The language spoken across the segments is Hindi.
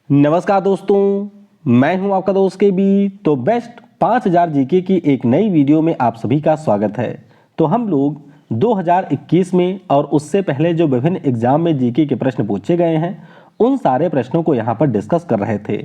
नमस्कार दोस्तों, मैं हूं आपका दोस्त के बी। तो बेस्ट 5000 जीके की एक नई वीडियो में आप सभी का स्वागत है। तो हम लोग 2021 में और उससे पहले जो विभिन्न एग्जाम में जीके के प्रश्न पूछे गए हैं उन सारे प्रश्नों को यहां पर डिस्कस कर रहे थे।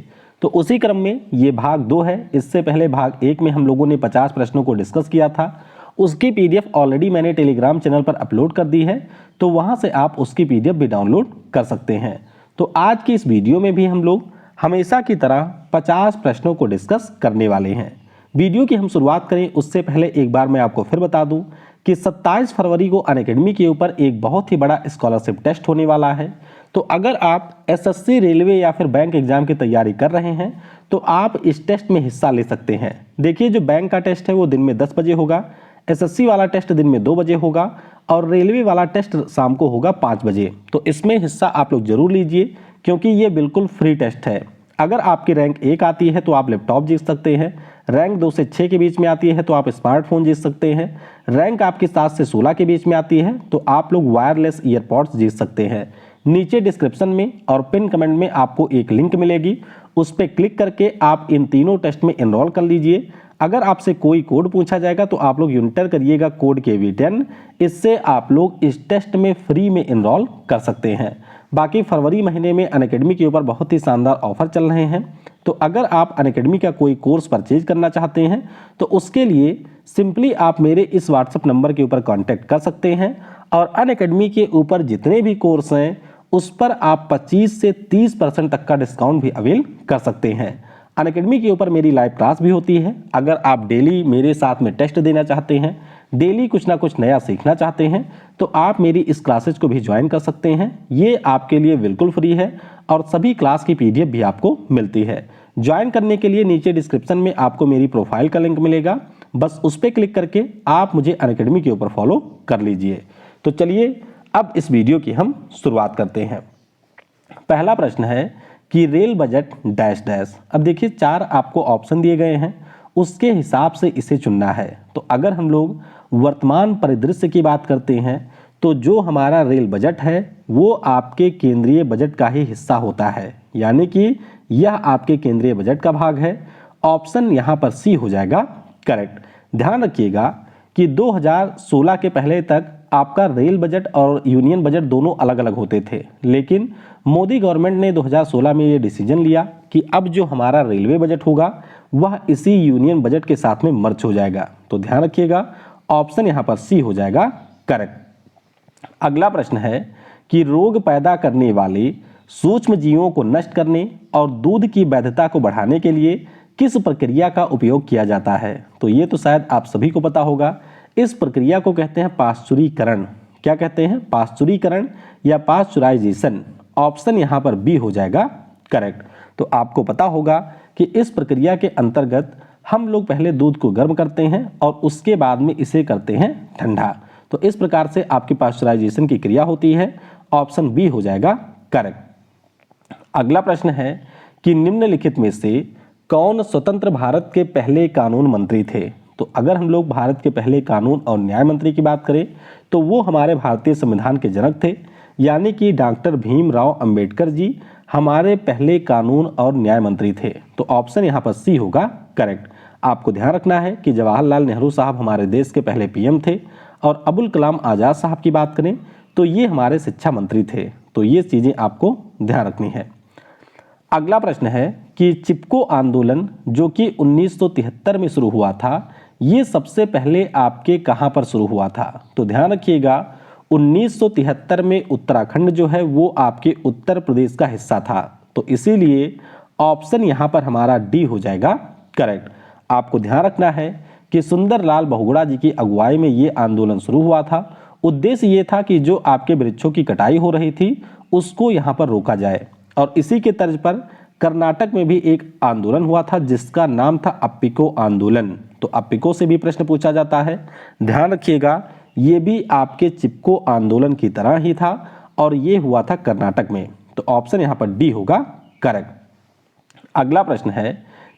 तो उसी क्रम में ये भाग 2 है। इससे पहले भाग 1 में हम लोगों ने 50 प्रश्नों को डिस्कस किया था। उसकी पीडीएफ ऑलरेडी मैंने टेलीग्राम चैनल पर अपलोड कर दी है, तो वहां से आप उसकी पीडीएफ भी डाउनलोड कर सकते हैं। तो आज की इस वीडियो में भी हम लोग हमेशा की तरह 50 प्रश्नों को डिस्कस करने वाले हैं। वीडियो की हम शुरुआत करें उससे पहले एक बार मैं आपको फिर बता दूं कि 27 फरवरी को अनअकैडमी के ऊपर एक बहुत ही बड़ा स्कॉलरशिप टेस्ट होने वाला है। तो अगर आप एसएससी, रेलवे या फिर बैंक एग्जाम की तैयारी कर रहे हैं तो आप इस टेस्ट में हिस्सा ले सकते हैं। देखिए, जो बैंक का टेस्ट है वो दिन में 10 बजे होगा, एसएससी वाला टेस्ट दिन में 2 बजे होगा और रेलवे वाला टेस्ट शाम को होगा 5 बजे। तो इसमें हिस्सा आप लोग जरूर लीजिए क्योंकि ये बिल्कुल फ्री टेस्ट है। अगर आपकी रैंक 1 आती है तो आप लैपटॉप जीत सकते हैं, रैंक 2 से 6 के बीच में आती है तो आप स्मार्टफोन जीत सकते हैं, रैंक आपकी 7 से 16 के बीच में आती है तो आप लोग वायरलेस ईयरपॉड्स जीत सकते हैं। नीचे डिस्क्रिप्शन में और पिन कमेंट में आपको एक लिंक मिलेगी, उस पर क्लिक करके आप इन तीनों टेस्ट में एनरोल कर लीजिए। अगर आपसे कोई कोड पूछा जाएगा तो आप लोग इंटर करिएगा कोड KV10। इससे आप लोग इस टेस्ट में फ्री में एनरोल कर सकते हैं। बाकी फरवरी महीने में अनअकैडमी के ऊपर बहुत ही शानदार ऑफर चल रहे हैं। तो अगर आप अनअकैडमी का कोई कोर्स परचेज करना चाहते हैं तो उसके लिए सिंपली आप मेरे इस व्हाट्सएप नंबर के ऊपर कांटेक्ट कर सकते हैं और अनअकैडमी के ऊपर जितने भी कोर्स हैं उस पर आप 25 से 30% तक का डिस्काउंट भी अवेल कर सकते हैं। अनअकैडमी के ऊपर मेरी लाइव क्लास भी होती है। अगर आप डेली मेरे साथ में टेस्ट देना चाहते हैं, डेली कुछ ना कुछ नया सीखना चाहते हैं तो आप मेरी इस क्लासेज को भी ज्वाइन कर सकते हैं। ये आपके लिए बिल्कुल फ्री है और सभी क्लास की पीडीएफ भी आपको मिलती है। ज्वाइन करने के लिए नीचे डिस्क्रिप्शन में आपको मेरी प्रोफाइल का लिंक मिलेगा, बस उस पर क्लिक करके आप मुझे अनअकैडमी के ऊपर फॉलो कर लीजिए। तो चलिए अब इस वीडियो की हम शुरुआत करते हैं। पहला प्रश्न है कि रेल बजट डैश डैश। अब देखिए 4 आपको ऑप्शन दिए गए हैं, उसके हिसाब से इसे चुनना है। तो अगर हम लोग वर्तमान परिदृश्य की बात करते हैं तो जो हमारा रेल बजट है वो आपके केंद्रीय बजट का ही हिस्सा होता है, यानी कि यह आपके केंद्रीय बजट का भाग है। ऑप्शन यहाँ पर सी हो जाएगा करेक्ट। ध्यान रखिएगा कि 2016 के पहले तक आपका रेल बजट और यूनियन बजट दोनों अलग अलग होते थे, लेकिन मोदी गवर्नमेंट ने 2016 में ये डिसीजन लिया कि अब जो हमारा रेलवे बजट होगा वह इसी यूनियन बजट के साथ में मर्ज हो जाएगा। तो ध्यान रखिएगा, ऑप्शन यहाँ पर सी हो जाएगा करेक्ट। अगला प्रश्न है कि रोग पैदा करने वाले सूक्ष्म जीवों को नष्ट करने और दूध की वैधता को बढ़ाने के लिए किस प्रक्रिया का उपयोग किया जाता है? तो ये तो शायद आप सभी को पता होगा। इस प्रक्रिया को कहते हैं पाश्चुरीकरण। क्या कहते हैं? पाश्चुरीकरण या पाश्चुराइजेशन। ऑप्शन यहाँ पर बी हो जाएगा करेक्ट। तो आपको पता होगा कि इस प्रक्रिया के अंतर्गत हम लोग पहले दूध को गर्म करते हैं और उसके बाद में इसे करते हैं ठंडा। तो इस प्रकार से आपकी पाश्चुराइजेशन की क्रिया होती है। ऑप्शन बी हो जाएगा करेक्ट। अगला प्रश्न है कि निम्नलिखित में से कौन स्वतंत्र भारत के पहले कानून मंत्री थे? तो अगर हम लोग भारत के पहले कानून और न्याय मंत्री की बात करें तो वो हमारे भारतीय संविधान के जनक थे, यानी कि डॉक्टर भीमराव अंबेडकर जी हमारे पहले कानून और न्याय मंत्री थे। तो ऑप्शन यहाँ पर सी होगा करेक्ट। आपको ध्यान रखना है कि जवाहरलाल नेहरू साहब हमारे देश के पहले पीएम थे और अबुल कलाम आज़ाद साहब की बात करें तो ये हमारे शिक्षा मंत्री थे। तो ये चीज़ें आपको ध्यान रखनी है। अगला प्रश्न है कि चिपको आंदोलन जो कि 1973 में शुरू हुआ था, ये सबसे पहले आपके कहां पर शुरू हुआ था? तो ध्यान रखिएगा 1973 में उत्तराखंड जो है वो आपके उत्तर प्रदेश का हिस्सा था। तो इसीलिए ऑप्शन यहां पर हमारा डी हो जाएगा करेक्ट। आपको ध्यान रखना है कि सुंदरलाल बहुगुणा जी की अगुवाई में ये आंदोलन शुरू हुआ था। उद्देश्य ये था कि जो आपके वृक्षों की कटाई हो रही थी उसको यहाँ पर रोका जाए। और इसी के तर्ज पर कर्नाटक में भी एक आंदोलन हुआ था जिसका नाम था अप्पिको आंदोलन। तो अप्पिको से भी प्रश्न पूछा जाता है। ध्यान रखिएगा ये भी आपके चिपको आंदोलन की तरह ही था और ये हुआ था कर्नाटक में। तो ऑप्शन यहाँ पर डी होगा करेक्ट। अगला प्रश्न है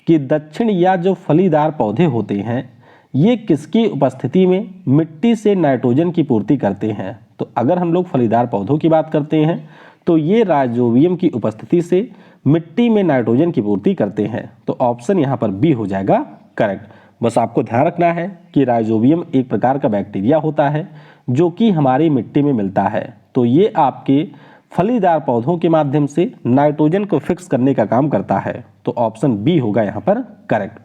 कि दक्षिण या जो फलीदार पौधे होते हैं ये किसकी उपस्थिति में मिट्टी से नाइट्रोजन की पूर्ति करते हैं? तो अगर हम लोग फलीदार पौधों की बात करते हैं तो ये राइजोबियम की उपस्थिति से मिट्टी में नाइट्रोजन की पूर्ति करते हैं। तो ऑप्शन यहाँ पर बी हो जाएगा करेक्ट। बस आपको ध्यान रखना है कि राइजोबियम एक प्रकार का बैक्टीरिया होता है जो कि हमारी मिट्टी में मिलता है। तो ये आपके फलीदार पौधों के माध्यम से नाइट्रोजन को फिक्स करने का काम करता है। तो ऑप्शन बी होगा यहाँ पर करेक्ट।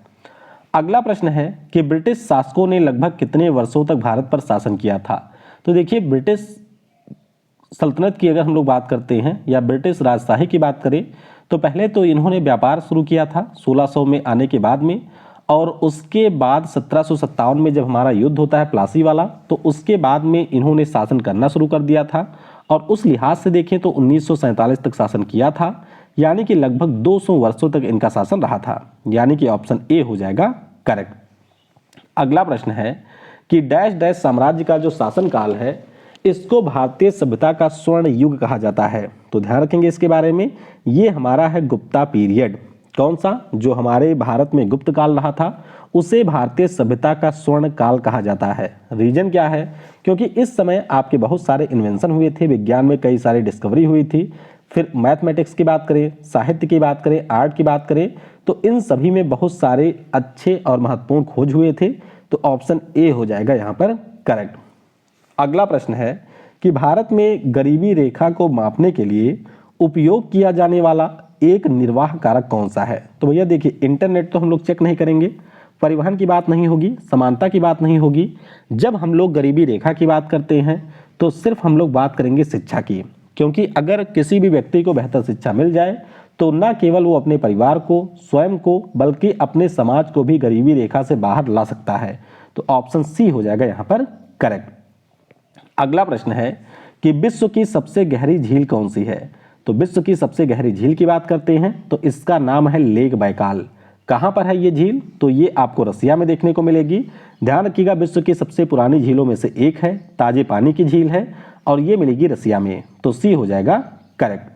अगला प्रश्न है कि ब्रिटिश शासकों ने लगभग कितने वर्षों तक भारत पर शासन किया था। तो देखिए, ब्रिटिश सल्तनत की अगर हम लोग बात करते हैं या ब्रिटिश राजशाही की बात करें तो पहले तो इन्होंने व्यापार शुरू किया था 1600 में आने के बाद में, और उसके बाद 1757 में जब हमारा युद्ध होता है प्लासी वाला, तो उसके बाद में इन्होंने शासन करना शुरू कर दिया था। और उस लिहाज से देखें तो 1947 तक शासन किया था, यानी कि लगभग 200 वर्षों तक इनका शासन रहा था, यानी कि ऑप्शन ए हो जाएगा करेक्ट। अगला प्रश्न है कि डैश डैश साम्राज्य का जो शासन काल है इसको भारतीय सभ्यता का स्वर्ण युग कहा जाता है। तो ध्यान रखेंगे इसके बारे में, ये हमारा है गुप्ता पीरियड। कौन सा? जो हमारे भारत में गुप्त काल रहा था उसे भारतीय सभ्यता का स्वर्ण काल कहा जाता है। रीजन क्या है? क्योंकि इस समय आपके बहुत सारे इन्वेंशन हुए थे, विज्ञान में कई सारी डिस्कवरी हुई थी, फिर मैथमेटिक्स की बात करें, साहित्य की बात करें, आर्ट की बात करें, तो इन सभी में बहुत सारे अच्छे और महत्वपूर्ण खोज हुए थे। तो ऑप्शन ए हो जाएगा यहाँ पर करेक्ट। अगला प्रश्न है कि भारत में गरीबी रेखा को मापने के लिए उपयोग किया जाने वाला एक निर्वाह कारक कौन सा है? तो भैया देखिए, इंटरनेट तो हम लोग चेक नहीं करेंगे, परिवहन की बात नहीं होगी, समानता की बात नहीं होगी। जब हम लोग गरीबी रेखा की बात करते हैं तो सिर्फ हम लोग बात करेंगे शिक्षा की, क्योंकि अगर किसी भी व्यक्ति को बेहतर शिक्षा मिल जाए तो न केवल वो अपने परिवार को, स्वयं को, बल्कि अपने समाज को भी गरीबी रेखा से बाहर ला सकता है। तो ऑप्शन सी हो जाएगा यहाँ पर करेक्ट। अगला प्रश्न है कि विश्व की सबसे गहरी झील कौन सी है? तो विश्व की सबसे गहरी झील की बात करते हैं तो इसका नाम है लेक बैकाल। कहाँ पर है ये झील? तो ये आपको रसिया में देखने को मिलेगी। ध्यान रखिएगा, विश्व की सबसे पुरानी झीलों में से एक है, ताजे पानी की झील है और ये मिलेगी रसिया में। तो सी हो जाएगा करेक्ट।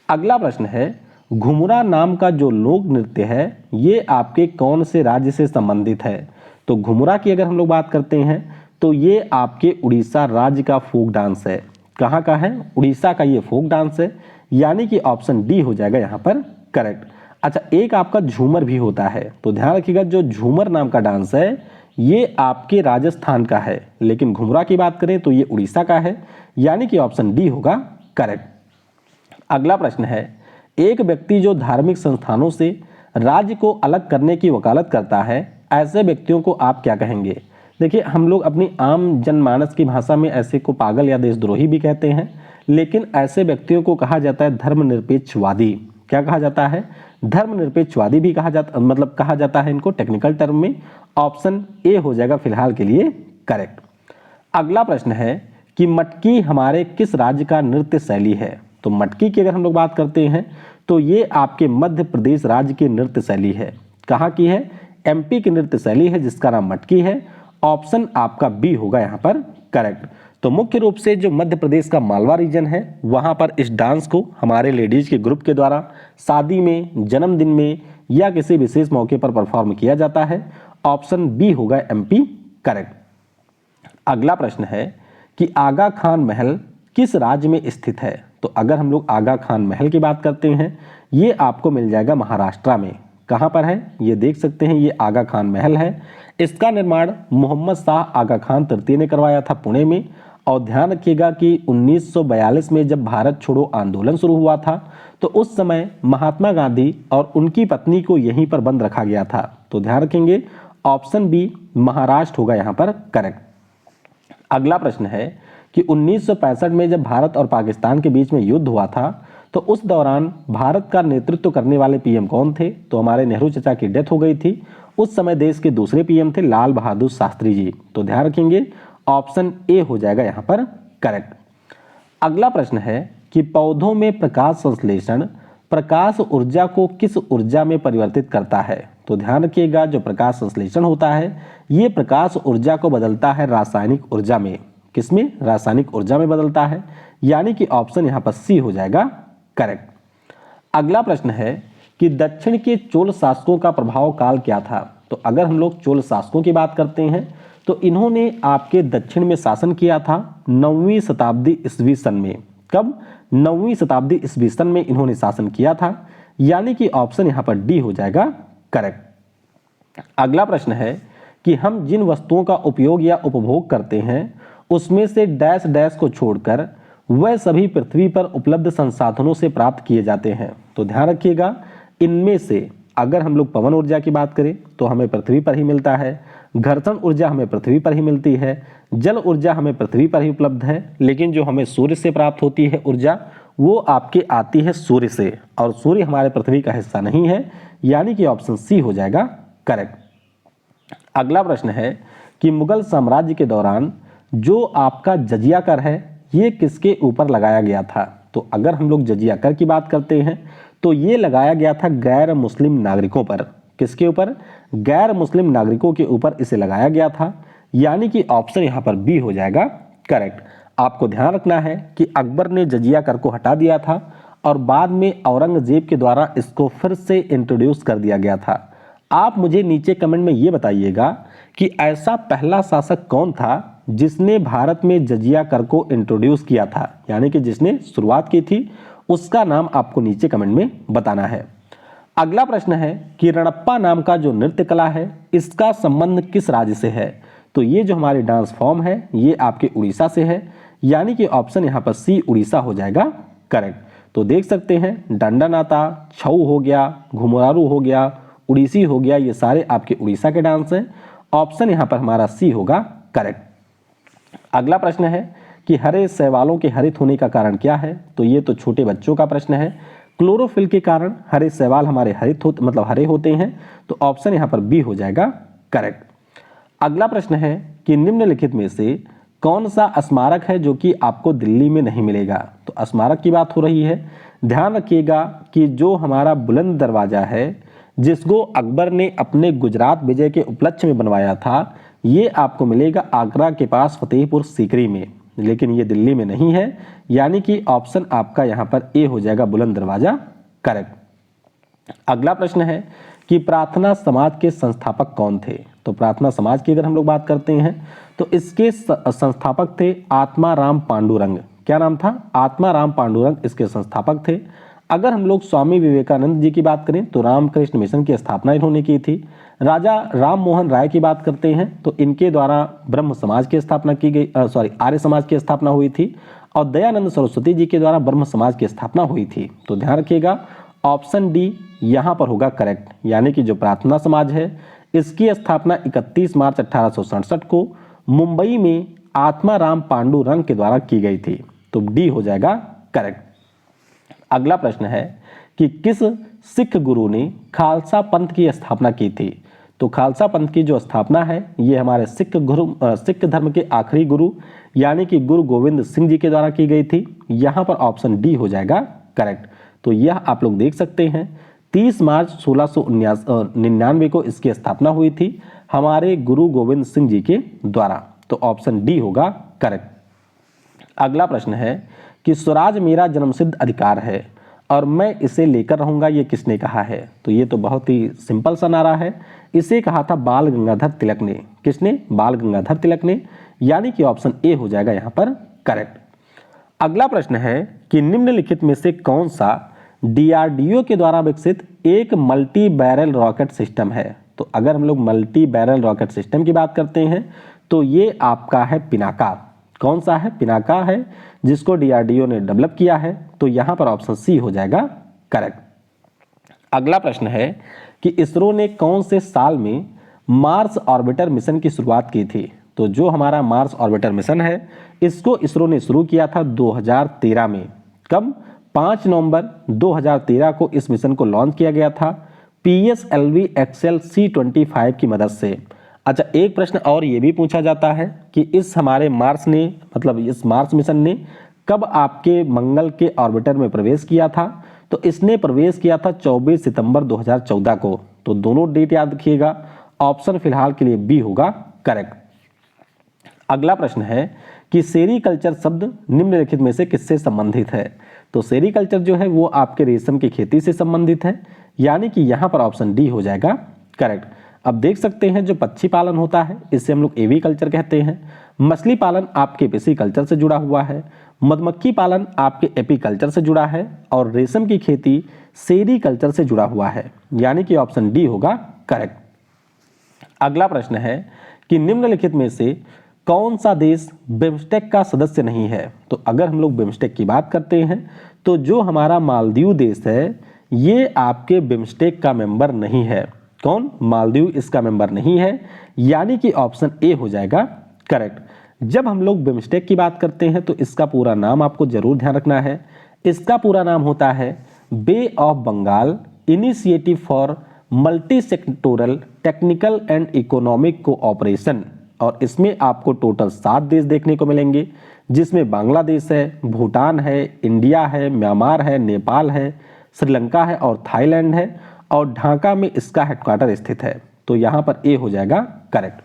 अगला प्रश्न है, घुमुरा नाम का जो लोक नृत्य है ये आपके कौन से राज्य से संबंधित है? तो घुमुरा की अगर हम लोग बात करते हैं तो ये आपके उड़ीसा राज्य का फोक डांस है। कहाँ का है? उड़ीसा का ये फोक डांस है, यानी कि ऑप्शन डी हो जाएगा यहाँ पर करेक्ट। अच्छा, एक आपका झूमर भी होता है, तो ध्यान रखिएगा, जो झूमर नाम का डांस है ये आपके राजस्थान का है, लेकिन घुमरा की बात करें तो ये उड़ीसा का है, यानी कि ऑप्शन डी होगा करेक्ट। अगला प्रश्न है, एक व्यक्ति जो धार्मिक संस्थानों से राज्य को अलग करने की वकालत करता है, ऐसे व्यक्तियों को आप क्या कहेंगे? देखिए, हम लोग अपनी आम जनमानस की भाषा में ऐसे को पागल या देशद्रोही भी कहते हैं, लेकिन ऐसे व्यक्तियों को कहा जाता है धर्मनिरपेक्षवादी। क्या कहा जाता है? धर्मनिरपेक्षवादी भी कहा जाता है इनको टेक्निकल टर्म में। ऑप्शन ए हो जाएगा फिलहाल के लिए करेक्ट। अगला प्रश्न है कि मटकी हमारे किस राज्य का नृत्य शैली है? तो मटकी की अगर हम लोग बात करते हैं तो ये आपके मध्य प्रदेश राज्य की नृत्य शैली है। कहाँ की है? एमपी की नृत्य शैली है जिसका नाम मटकी है। ऑप्शन आपका बी होगा यहाँ पर करेक्ट। तो मुख्य रूप से जो मध्य प्रदेश का मालवा रीजन है वहाँ पर इस डांस को हमारे लेडीज के ग्रुप के द्वारा शादी में, जन्मदिन में या किसी विशेष मौके पर परफॉर्म किया जाता है। ऑप्शन बी होगा एमपी करेक्ट। अगला प्रश्न है कि आगा खान महल किस राज्य में स्थित है? तो अगर हम लोग आगा खान महल की बात करते हैं ये आपको मिल जाएगा महाराष्ट्र में। कहाँ पर है? ये देख सकते हैं, ये आगा खान महल है। इसका निर्माण मोहम्मद शाह आगा खान तृतीय ने करवाया था पुणे में। और ध्यान रखिएगा कि 1942 में जब भारत छोड़ो आंदोलन शुरू हुआ था तो उस समय महात्मा गांधी और उनकी पत्नी को यहीं पर बंद रखा गया था। तो ध्यान रखेंगे, ऑप्शन बी महाराष्ट्र होगा यहाँ पर करेक्ट। अगला प्रश्न है कि 1965 में जब भारत और पाकिस्तान के बीच में युद्ध हुआ था तो उस दौरान भारत का नेतृत्व करने वाले पीएम कौन थे? तो हमारे नेहरू चाचा की डेथ हो गई थी। उस समय देश के दूसरे पीएम थे लाल बहादुर शास्त्री जी। तो ध्यान रखेंगे, ऑप्शन ए हो जाएगा यहाँ पर करेक्ट। अगला प्रश्न है कि पौधों में प्रकाश संश्लेषण प्रकाश ऊर्जा को किस ऊर्जा में परिवर्तित करता है? तो ध्यान रखिएगा, जो प्रकाश संश्लेषण होता है ये प्रकाश ऊर्जा को बदलता है रासायनिक ऊर्जा में। किसमें? रासायनिक ऊर्जा में बदलता है, यानी कि ऑप्शन यहाँ पर सी हो जाएगा करेक्ट। अगला प्रश्न है कि दक्षिण के चोल शासकों का प्रभाव काल क्या था? तो अगर हम लोग चोल शासकों की बात करते हैं तो इन्होंने आपके दक्षिण में शासन किया था 9वीं शताब्दी ईस्वी सन में। कब? 9वीं शताब्दी ईस्वी सन में इन्होंने शासन किया था, यानी कि ऑप्शन यहाँ पर डी हो जाएगा करेक्ट। अगला प्रश्न है कि हम जिन वस्तुओं का उपयोग या उपभोग करते हैं उसमें से डैश डैश को छोड़कर वह सभी पृथ्वी पर उपलब्ध संसाधनों से प्राप्त किए जाते हैं। तो ध्यान रखिएगा, इनमें से अगर हम लोग पवन ऊर्जा की बात करें तो हमें पृथ्वी पर ही मिलता है, घर्षण ऊर्जा हमें पृथ्वी पर ही मिलती है, जल ऊर्जा हमें पृथ्वी पर ही उपलब्ध है, लेकिन जो हमें सूर्य से प्राप्त होती है ऊर्जा वो आपके आती है सूर्य से, और सूर्य हमारे पृथ्वी का हिस्सा नहीं है, यानी कि ऑप्शन सी हो जाएगा करेक्ट। अगला प्रश्न है कि मुगल साम्राज्य के दौरान जो आपका जजिया कर है ये किसके ऊपर लगाया गया था? तो अगर हम लोग जजिया कर की बात करते हैं तो ये लगाया गया था गैर मुस्लिम नागरिकों पर। किसके ऊपर? गैर मुस्लिम नागरिकों के ऊपर इसे लगाया गया था, यानी कि ऑप्शन यहाँ पर बी हो जाएगा करेक्ट। आपको ध्यान रखना है कि अकबर ने जजिया कर को हटा दिया था और बाद में औरंगजेब के द्वारा इसको फिर से इंट्रोड्यूस कर दिया गया था। आप मुझे नीचे कमेंट में ये बताइएगा कि ऐसा पहला शासक कौन था जिसने भारत में जजिया कर को इंट्रोड्यूस किया था, यानी कि जिसने शुरुआत की थी, उसका नाम आपको नीचे कमेंट में बताना है। अगला प्रश्न है कि रणप्पा नाम का जो नृत्य कला है इसका संबंध किस राज्य से है? तो ये जो हमारी डांस फॉर्म है ये आपके उड़ीसा से है, यानी कि ऑप्शन यहाँ पर सी उड़ीसा हो जाएगा करेक्ट। तो देख सकते हैं डंडा नाता, छऊ हो गया, घुमरारू हो गया, उड़ीसी हो गया, ये सारे आपके उड़ीसा के डांस हैं। ऑप्शन यहाँ पर हमारा सी होगा करेक्ट। अगला प्रश्न है कि हरे शैवालों के हरित होने का कारण क्या है? तो ये तो छोटे बच्चों का प्रश्न है। क्लोरोफिल के कारण हरे शैवाल हमारे हरे होते हैं, तो ऑप्शन यहाँ पर बी हो जाएगा करेक्ट। अगला प्रश्न है कि निम्नलिखित में से कौन सा स्मारक है जो कि आपको दिल्ली में नहीं मिलेगा? तो स्मारक की बात हो रही है। ध्यान रखिएगा कि जो हमारा बुलंद दरवाजा है जिसको अकबर ने अपने गुजरात विजय के उपलक्ष्य में बनवाया था, ये आपको मिलेगा आगरा के पास फतेहपुर सीकरी में, लेकिन ये दिल्ली में नहीं है, यानी कि ऑप्शन आपका यहाँ पर ए हो जाएगा बुलंद दरवाजा करेक्ट। अगला प्रश्न है कि प्रार्थना समाज के संस्थापक कौन थे? तो प्रार्थना समाज की अगर हम लोग बात करते हैं तो इसके संस्थापक थे आत्माराम पांडुरंग। क्या नाम था? आत्माराम पांडुरंग इसके संस्थापक थे। अगर हम लोग स्वामी विवेकानंद जी की बात करें तो रामकृष्ण मिशन की स्थापना इन्होंने की थी। राजा राम मोहन राय की बात करते हैं तो इनके द्वारा ब्रह्म समाज की स्थापना की गई, आर्य समाज की स्थापना हुई थी, और दयानंद सरस्वती जी के द्वारा ब्रह्म समाज की स्थापना हुई थी। तो ध्यान रखिएगा ऑप्शन डी यहाँ पर होगा करेक्ट, यानी कि जो प्रार्थना समाज है इसकी स्थापना 31 मार्च 1867 को मुंबई में आत्माराम पांडुरंग के द्वारा की गई थी। तो डी हो जाएगा करेक्ट। अगला प्रश्न है कि किस सिख गुरु ने खालसा पंथ की स्थापना की थी? तो खालसा पंथ की जो स्थापना है ये हमारे सिख धर्म के आखिरी गुरु यानी कि गुरु गोविंद सिंह जी के द्वारा की गई थी। यहाँ पर ऑप्शन डी हो जाएगा करेक्ट। तो यह आप लोग देख सकते हैं 30 मार्च 1699 को इसकी स्थापना हुई थी हमारे गुरु गोविंद सिंह जी के द्वारा। तो ऑप्शन डी होगा करेक्ट। अगला प्रश्न है कि स्वराज मेरा जन्मसिद्ध अधिकार है और मैं इसे लेकर रहूंगा, ये किसने कहा है? तो ये तो बहुत ही सिंपल सा नारा है। इसे कहा था बाल गंगाधर तिलक ने। किसने? बाल गंगाधर तिलक ने, यानी कि ऑप्शन ए हो जाएगा यहाँ पर करेक्ट। अगला प्रश्न है कि निम्नलिखित में से कौन सा डीआरडीओ के द्वारा विकसित एक मल्टी बैरल रॉकेट सिस्टम है? तो अगर हम लोग मल्टी बैरल रॉकेट सिस्टम की बात करते हैं तो ये आपका है पिनाका। कौन सा है? पिनाका है, जिसको डीआरडीओ ने डेवलप किया है। तो यहाँ पर ऑप्शन सी हो जाएगा करेक्ट। अगला प्रश्न है कि इसरो ने कौन से साल में मार्स ऑर्बिटर मिशन की शुरुआत की थी? तो जो हमारा मार्स ऑर्बिटर मिशन है इसको इसरो ने शुरू किया था 2013 में। कब? 5 नवंबर 2013 को इस मिशन को लॉन्च किया गया था PSLV XL C-25 की मदद से। अच्छा, एक प्रश्न और ये भी पूछा जाता है कि इस हमारे इस मार्स मिशन ने कब आपके मंगल के ऑर्बिटर में प्रवेश किया था? तो इसने प्रवेश किया था 24 सितंबर 2014 को। तो दोनों डेट याद रखिएगा। ऑप्शन फिलहाल के लिए बी होगा करेक्ट। अगला प्रश्न है कि सेरीकल्चर शब्द निम्नलिखित में से किससे संबंधित है? तो सेरीकल्चर जो है वो आपके रेशम की खेती से संबंधित है, यानी कि यहाँ पर ऑप्शन डी हो जाएगा करेक्ट। अब देख सकते हैं जो पक्षी पालन होता है इसे हम लोग एवीकल्चर कहते हैं, मछली पालन आपके पिसीकल्चर से जुड़ा हुआ है, मधुमक्खी पालन आपके एपीकल्चर से जुड़ा है और रेशम की खेती सेरीकल्चर से जुड़ा हुआ है, यानी कि ऑप्शन डी होगा करेक्ट। अगला प्रश्न है कि निम्नलिखित में से कौन सा देश बिम्स्टेक का सदस्य नहीं है। तो अगर हम लोग बिम्स्टेक की बात करते हैं तो जो हमारा मालदीव देश है ये आपके बिम्स्टेक का मेंबर नहीं है। कौन? मालदीव इसका मेंबर नहीं है, यानी कि ऑप्शन ए हो जाएगा करेक्ट। जब हम लोग बिम्स्टेक की बात करते हैं तो इसका पूरा नाम आपको जरूर ध्यान रखना है। इसका पूरा नाम होता है Bay of Bengal initiative for multi sectoral technical and economic cooperation, और इसमें आपको टोटल 7 देश देखने को मिलेंगे, जिसमें बांग्लादेश है, भूटान है, इंडिया है, म्यांमार है, नेपाल है, श्रीलंका है और थाईलैंड है, और ढाका में इसका हेडक्वार्टर स्थित है। तो यहाँ पर ए हो जाएगा करेक्ट।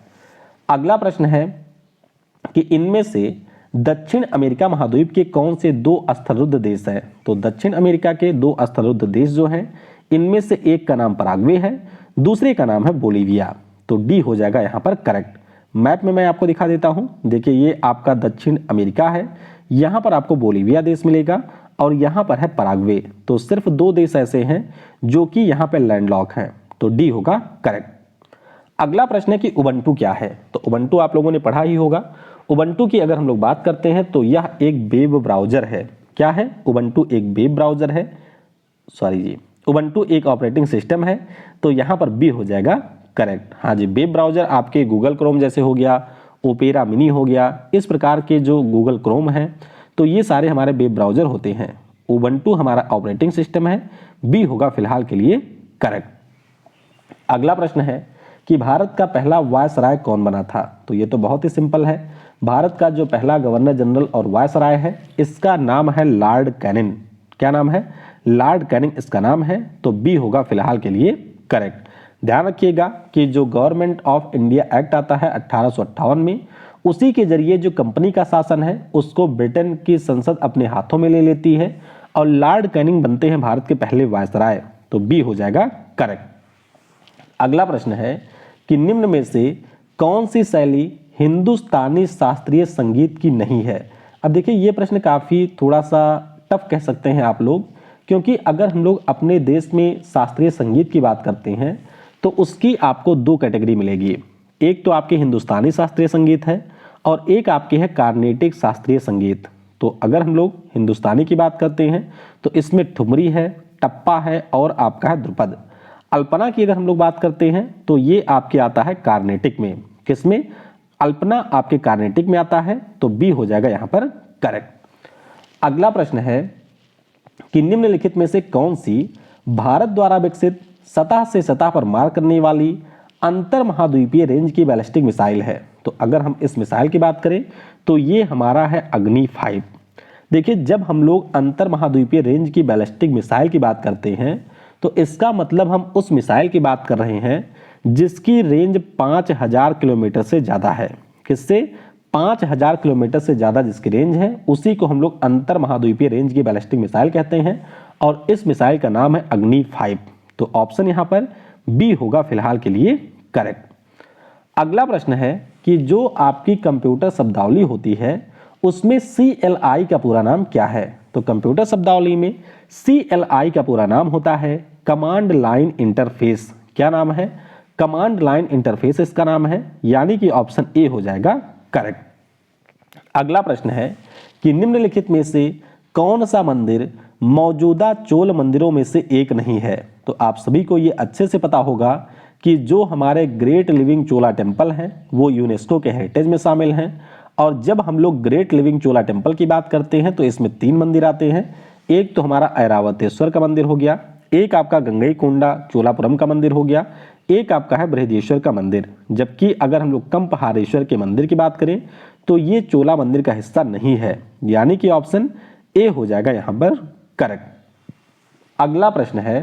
अगला प्रश्न है कि इनमें से दक्षिण अमेरिका महाद्वीप के कौन से 2 स्थलरुद्ध देश हैं। तो दक्षिण अमेरिका के 2 स्थलरुद्ध देश जो हैं इनमें से एक का नाम पराग्वे है, दूसरे का नाम है बोलीविया। तो डी हो जाएगा यहाँ पर करेक्ट। मैप में मैं आपको दिखा देता हूँ। देखिए ये आपका दक्षिण अमेरिका है, यहाँ पर आपको बोलीविया देश मिलेगा और यहाँ पर है पराग्वे। तो सिर्फ 2 देश ऐसे हैं जो कि यहाँ पे लैंडलॉक हैं। तो डी होगा करेक्ट। अगला प्रश्न है कि उबंटू क्या है। तो उबंटू आप लोगों ने पढ़ा ही होगा। उबंटू की अगर हम लोग बात करते हैं तो यह एक वेब ब्राउजर है। क्या है? उबंटू एक वेब ब्राउजर है, उबंटू एक ऑपरेटिंग सिस्टम है। तो यहाँ पर बी हो जाएगा करेक्ट। हाँ जी, वेब ब्राउजर आपके गूगल क्रोम जैसे हो गया, ओपेरा मिनी हो गया, इस प्रकार के जो गूगल क्रोम है तो ये सारे हमारे वेब ब्राउजर होते हैं। उबंटू हमारा ऑपरेटिंग सिस्टम है, बी होगा फिलहाल के लिए करेक्ट। अगला प्रश्न है कि भारत का पहला वायसराय कौन बना था। तो ये तो बहुत ही सिंपल है। भारत का जो पहला गवर्नर जनरल और वायसराय है इसका नाम है लॉर्ड कैनिंग। क्या नाम है? लॉर्ड कैनिंग इसका नाम है। तो बी होगा फिलहाल के लिए करेक्ट। ध्यान रखिएगा कि जो गवर्नमेंट ऑफ इंडिया एक्ट आता है 1858 में, उसी के जरिए जो कंपनी का शासन है उसको ब्रिटेन की संसद अपने हाथों में ले लेती है और लॉर्ड कैनिंग बनते हैं भारत के पहले वायसराय। तो बी हो जाएगा करेक्ट। अगला प्रश्न है कि निम्न में से कौन सी शैली हिंदुस्तानी शास्त्रीय संगीत की नहीं है। अब देखिए ये प्रश्न काफ़ी थोड़ा सा टफ कह सकते हैं आप लोग, क्योंकि अगर हम लोग अपने देश में शास्त्रीय संगीत की बात करते हैं तो उसकी आपको 2 कैटेगरी मिलेगी। एक तो आपकी हिंदुस्तानी शास्त्रीय संगीत है और एक आपकी है कार्नेटिक शास्त्रीय संगीत। तो अगर हम लोग हिंदुस्तानी की बात करते हैं तो इसमें ठुमरी है, टप्पा है और आपका है ध्रुपद। अल्पना की अगर हम लोग बात करते हैं तो ये आपके आता है कार्नेटिक में। किसमें? अल्पना आपके कार्नेटिक में आता है। तो बी हो जाएगा यहाँ पर करेक्ट। अगला प्रश्न है कि निम्नलिखित में से कौन सी भारत द्वारा विकसित सतह से सतह पर मार करने वाली अंतर महाद्वीपीय रेंज की बैलिस्टिक मिसाइल है। तो अगर हम इस मिसाइल की बात करें तो ये हमारा है अग्नि 5। देखिए जब हम लोग अंतर महाद्वीपीय रेंज की बैलिस्टिक मिसाइल की बात करते हैं तो इसका मतलब हम उस मिसाइल की बात कर रहे हैं जिसकी रेंज 5000 किलोमीटर से ज़्यादा है। किससे? 5000 किलोमीटर से ज़्यादा जिसकी रेंज है उसी को हम लोग अंतर महाद्वीपीय रेंज की बैलिस्टिक मिसाइल कहते हैं और इस मिसाइल का नाम है अग्नि 5। तो ऑप्शन यहाँ पर बी होगा फिलहाल के लिए करेक्ट। अगला प्रश्न है कि जो आपकी कंप्यूटर शब्दावली होती है उसमें CLI का पूरा नाम क्या है। तो कंप्यूटर शब्दावली में CLI का पूरा नाम होता है कमांड लाइन इंटरफेस। क्या नाम है? कमांड लाइन इंटरफेस इसका नाम है, यानी कि ऑप्शन ए हो जाएगा करेक्ट। अगला प्रश्न है कि निम्नलिखित में से कौन सा मंदिर मौजूदा चोल मंदिरों में से एक नहीं है। तो आप सभी को ये अच्छे से पता होगा कि जो हमारे ग्रेट लिविंग चोला टेम्पल हैं वो यूनेस्को के हेरिटेज में शामिल हैं। और जब हम लोग ग्रेट लिविंग चोला टेम्पल की बात करते हैं तो इसमें 3 मंदिर आते हैं। एक तो हमारा ऐरावतेश्वर का मंदिर हो गया, एक आपका गंगईकोंडा चोलापुरम का मंदिर हो गया, एक आपका है बृहदेश्वर का मंदिर। जबकि अगर हम लोग कंपहारेश्वर के मंदिर की बात करें तो ये चोला मंदिर का हिस्सा नहीं है, यानी कि ऑप्शन ए हो जाएगा यहाँ पर करेक्ट। अगला प्रश्न है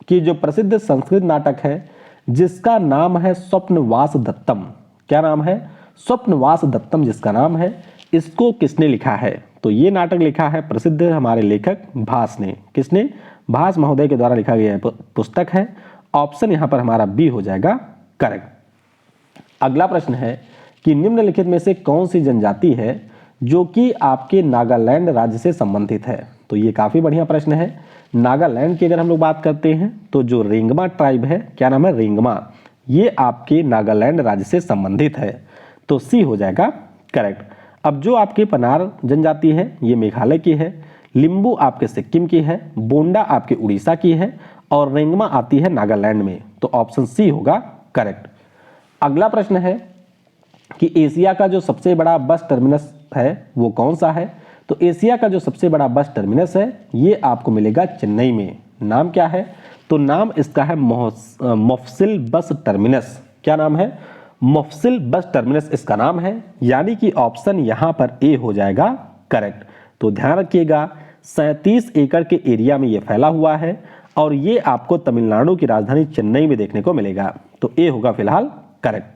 कि जो प्रसिद्ध संस्कृत नाटक है जिसका नाम है स्वप्नवास दत्तम। क्या नाम है? स्वप्नवास दत्तम जिसका नाम है, इसको किसने लिखा है। तो ये नाटक लिखा है प्रसिद्ध हमारे लेखक भास ने। किसने? भास महोदय के द्वारा लिखा गया पुस्तक है। ऑप्शन यहाँ पर हमारा बी हो जाएगा करेक्ट। अगला प्रश्न है कि निम्नलिखित में से कौन सी जनजाति है जो कि आपके नागालैंड राज्य से संबंधित है। तो ये काफी बढ़िया प्रश्न है। नागालैंड की अगर हम लोग बात करते हैं तो जो रेंगमा ट्राइब है, क्या नाम है, रेंगमा, ये आपके नागालैंड राज्य से संबंधित है। तो सी हो जाएगा करेक्ट। अब जो आपके पनार जनजाति है ये मेघालय की है, लिम्बू आपके सिक्किम की है, बोंडा आपके उड़ीसा की है और रेंगमा आती है नागालैंड में। तो ऑप्शन सी होगा करेक्ट। अगला प्रश्न है कि एशिया का जो सबसे बड़ा बस टर्मिनस है वो कौन सा है। तो एशिया का जो सबसे बड़ा बस टर्मिनस है ये आपको मिलेगा चेन्नई में। नाम क्या है, तो नाम इसका है मोफसिल बस टर्मिनस। क्या नाम है, मोफसिल बस टर्मिनस इसका नाम है। यानी कि ऑप्शन यहां पर ए हो जाएगा करेक्ट। तो ध्यान रखिएगा 37 एकड़ के एरिया में ये फैला हुआ है और ये आपको तमिलनाडु की राजधानी चेन्नई में देखने को मिलेगा। तो ए होगा फिलहाल करेक्ट।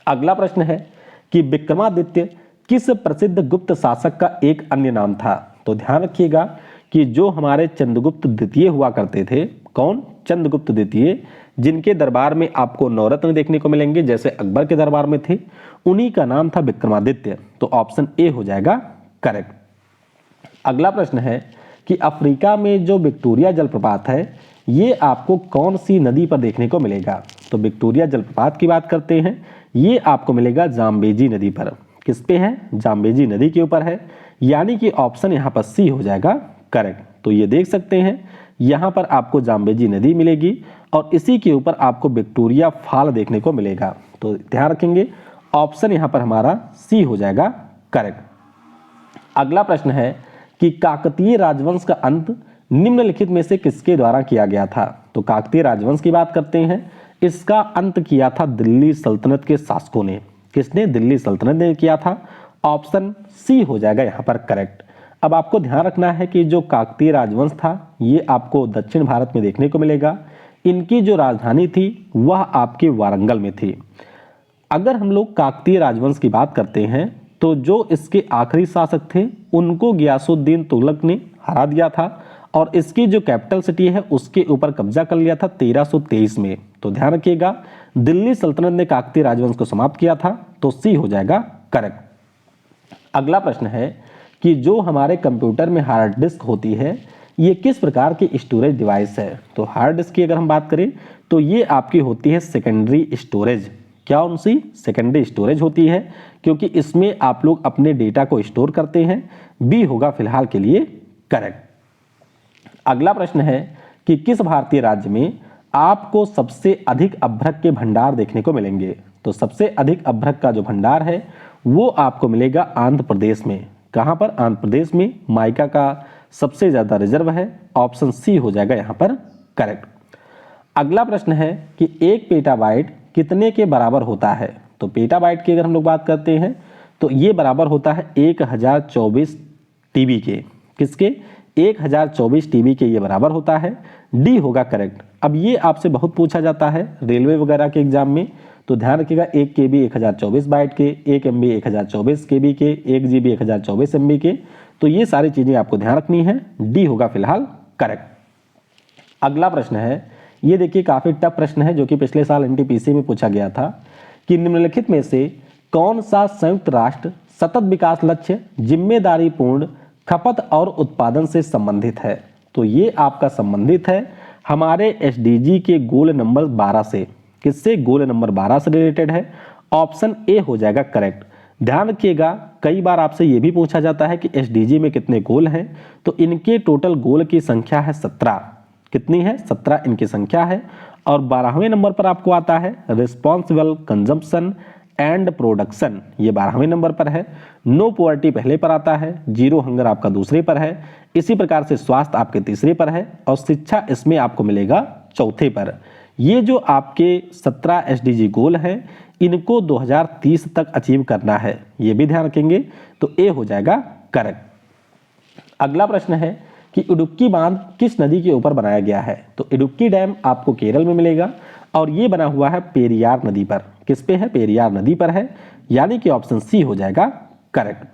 अगला प्रश्न है कि विक्रमादित्य किस प्रसिद्ध गुप्त शासक का एक अन्य नाम था। तो ध्यान रखिएगा कि जो हमारे चंद्रगुप्त द्वितीय हुआ करते थे, कौन, चंद्रगुप्त द्वितीय, जिनके दरबार में आपको नवरत्न देखने को मिलेंगे जैसे अकबर के दरबार में थे, उन्हीं का नाम था विक्रमादित्य। तो ऑप्शन ए हो जाएगा करेक्ट। अगला प्रश्न है कि अफ्रीका में जो विक्टोरिया जलप्रपात है ये आपको कौन सी नदी पर देखने को मिलेगा। तो विक्टोरिया जलप्रपात की बात करते हैं, ये आपको मिलेगा जाम्बेजी नदी पर। किस पे है, जाम्बेजी नदी के ऊपर है। यानी कि ऑप्शन यहाँ पर सी हो जाएगा करेक्ट। तो ये देख सकते हैं यहाँ पर आपको जाम्बेजी नदी मिलेगी और इसी के ऊपर आपको विक्टोरिया फॉल देखने को मिलेगा। तो ध्यान रखेंगे ऑप्शन यहाँ पर हमारा सी हो जाएगा करेक्ट। अगला प्रश्न है कि काकतीय राजवंश का अंत निम्नलिखित में से किसके द्वारा किया गया था। तो काकतीय राजवंश की बात करते हैं, इसका अंत किया था दिल्ली सल्तनत के शासकों ने। किसने, दिल्ली सल्तनत ने किया था। ऑप्शन सी हो जाएगा यहाँ पर करेक्ट। अब आपको ध्यान रखना है कि जो काकतीय राजवंश था ये आपको दक्षिण भारत में देखने को मिलेगा। इनकी जो राजधानी थी वह आपके वारंगल में थी। अगर हम लोग काकतीय राजवंश की बात करते हैं तो जो इसके आखिरी शासक थे उनको गियासुद्दीन तुगलक ने हरा दिया था और इसकी जो कैपिटल सिटी है उसके ऊपर कब्जा कर लिया था 1323 में। तो ध्यान रखिएगा दिल्ली सल्तनत ने काकतीय राजवंश को समाप्त किया था। तो सी हो जाएगा करेक्ट। अगला प्रश्न है कि जो हमारे कंप्यूटर में हार्ड डिस्क होती है ये किस प्रकार की स्टोरेज डिवाइस है। तो हार्ड डिस्क की अगर हम बात करें तो ये आपकी होती है सेकेंडरी स्टोरेज। क्या उनसी सेकेंडरी स्टोरेज होती है, क्योंकि इसमें आप लोग अपने डेटा को स्टोर करते हैं। बी होगा फिलहाल के लिए करेक्ट। अगला प्रश्न है कि किस भारतीय राज्य में आपको सबसे अधिक अभ्रक के भंडार देखने को मिलेंगे। तो सबसे अधिक अभ्रक का जो भंडार है वो आपको मिलेगा आंध्र प्रदेश में। कहां पर, आंध्र प्रदेश में माइका का सबसे ज्यादा रिजर्व है। ऑप्शन सी हो जाएगा यहां पर करेक्ट। अगला प्रश्न है कि 1 पेटाबाइट कितने के बराबर होता है। तो पेटाबाइट की अगर हम लोग बात करते हैं तो ये बराबर होता है 1024 टीबी के। किसके, 1024 टीबी के ये बराबर होता है। डी होगा करेक्ट। अब ये आपसे बहुत पूछा जाता है रेलवे वगैरह के एग्जाम में। तो ध्यान रखिएगा 1 KB 1024 बाइट के, 1 MB 1024 KB के, 1 GB 1024 MB के। तो ये सारी चीजें आपको ध्यान रखनी है। डी होगा फिलहाल करेक्ट। अगला प्रश्न है, ये देखिए काफी टफ प्रश्न है जो कि पिछले साल NTPC में पूछा गया था कि निम्नलिखित में से कौन सा संयुक्त राष्ट्र सतत विकास लक्ष्य जिम्मेदारी पूर्ण खपत और उत्पादन से संबंधित है। तो ये आपका संबंधित है हमारे SDG के गोल नंबर 12 से। किससे, गोल नंबर 12 से रिलेटेड है। ऑप्शन ए हो जाएगा करेक्ट। ध्यान रखिएगा कई बार आपसे यह भी पूछा जाता है कि SDG में कितने गोल हैं। तो इनके टोटल गोल की संख्या है 17। कितनी है, 17 इनकी संख्या है। और 12वें नंबर पर आपको आता है रिस्पॉन्सिबल कंजम्पशन एंड प्रोडक्शन, ये 12वें नंबर पर है। नो पॉवर्टी पहले पर आता है, जीरो हंगर आपका दूसरे पर है। इसी प्रकार से स्वास्थ्य आपके तीसरे पर है और शिक्षा इसमें आपको मिलेगा चौथे पर। ये जो आपके 17 SDG गोल हैं इनको 2030 तक अचीव करना है, ये भी ध्यान रखेंगे। तो ए हो जाएगा करेक्ट। अगला प्रश्न है कि इडुक्की बांध किस नदी के ऊपर बनाया गया है। तो इडुक्की डैम आपको केरल में मिलेगा और ये बना हुआ है पेरियार नदी पर। किस पे है, पेरियार नदी पर है। यानी कि ऑप्शन सी हो जाएगा करेक्ट।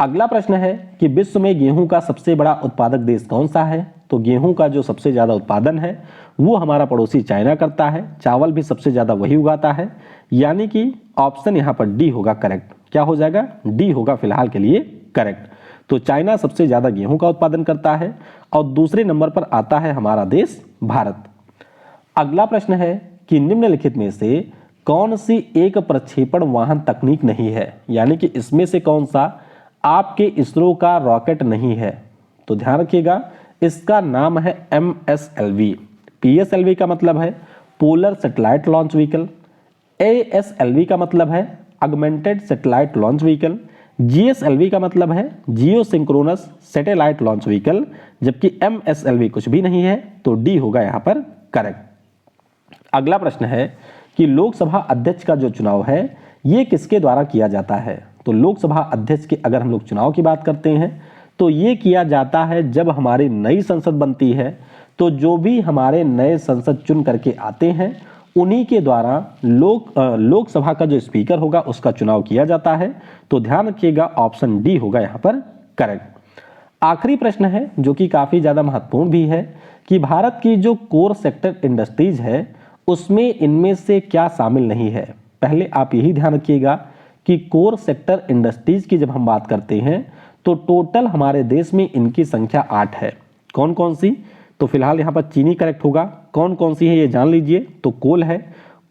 अगला प्रश्न है कि विश्व में गेहूं का सबसे बड़ा उत्पादक देश कौन सा है? तो गेहूं का जो सबसे ज्यादा उत्पादन है वो हमारा पड़ोसी चाइना करता है। चावल भी सबसे ज्यादा वही उगाता है, यानी कि ऑप्शन यहां पर डी होगा करेक्ट। क्या हो जाएगा? डी होगा फिलहाल के लिए करेक्ट। तो चाइना सबसे ज्यादा गेहूं का उत्पादन करता है और दूसरे नंबर पर आता है हमारा देश भारत। अगला प्रश्न है कि निम्नलिखित में से कौन सी एक प्रक्षेपण वाहन तकनीक नहीं है, यानी कि इसमें से कौन सा आपके इसरो का रॉकेट नहीं है? तो ध्यान रखिएगा, इसका नाम है MSLV। PSLV का मतलब है polar satellite launch vehicle, ASLV का मतलब है augmented satellite launch vehicle, GSLV का मतलब है जियो सिंक्रोनस सैटेलाइट लॉन्च व्हीकल, जबकि MSLV कुछ भी नहीं है। तो डी होगा यहां पर करेक्ट। अगला प्रश्न है कि लोकसभा अध्यक्ष का जो चुनाव है ये किसके द्वारा किया जाता है? तो लोकसभा अध्यक्ष के अगर हम लोग चुनाव की बात करते हैं तो ये किया जाता है जब हमारी नई संसद बनती है। तो जो भी हमारे नए संसद चुन करके आते हैं उन्हीं के द्वारा लोकसभा का जो स्पीकर होगा उसका चुनाव किया जाता है। तो ध्यान रखिएगा, ऑप्शन डी होगा यहां पर करेक्ट। आखिरी प्रश्न है जो कि काफी ज्यादा महत्वपूर्ण भी है कि भारत की जो कोर सेक्टर इंडस्ट्रीज है उसमें इनमें से क्या शामिल नहीं है? पहले आप यही ध्यान रखिएगा कि कोर सेक्टर इंडस्ट्रीज की जब हम बात करते हैं तो टोटल हमारे देश में इनकी संख्या 8 है। कौन कौन सी? तो फिलहाल यहाँ पर चीनी करेक्ट होगा। कौन कौन सी है ये जान लीजिए। तो कोल है,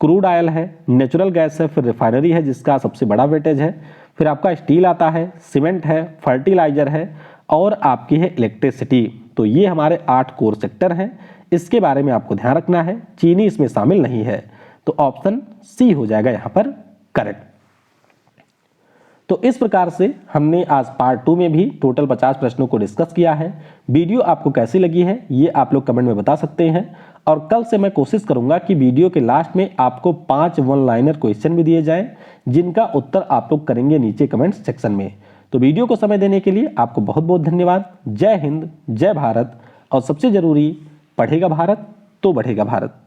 क्रूड ऑयल है, नेचुरल गैस है, फिर रिफाइनरी है जिसका सबसे बड़ा वेटेज है, फिर आपका स्टील आता है, सीमेंट है, फर्टिलाइजर है और आपकी है इलेक्ट्रिसिटी। तो ये हमारे 8 कोर सेक्टर हैं। इसके बारे में आपको ध्यान रखना है, चीनी इसमें शामिल नहीं है। तो ऑप्शन सी हो जाएगा यहां पर करेक्ट। तो इस प्रकार से हमने आज पार्ट 2 में भी टोटल 50 प्रश्नों को डिस्कस किया है। वीडियो आपको कैसी लगी है ये आप लोग कमेंट में बता सकते हैं और कल से मैं कोशिश करूंगा कि वीडियो के लास्ट में आपको 5 वन लाइनर क्वेश्चन भी दिए जाएं जिनका उत्तर आप लोग करेंगे नीचे कमेंट सेक्शन में। तो वीडियो को समय देने के लिए आपको बहुत बहुत धन्यवाद। जय हिंद, जय भारत और सबसे जरूरी, पढ़ेगा भारत तो बढ़ेगा भारत।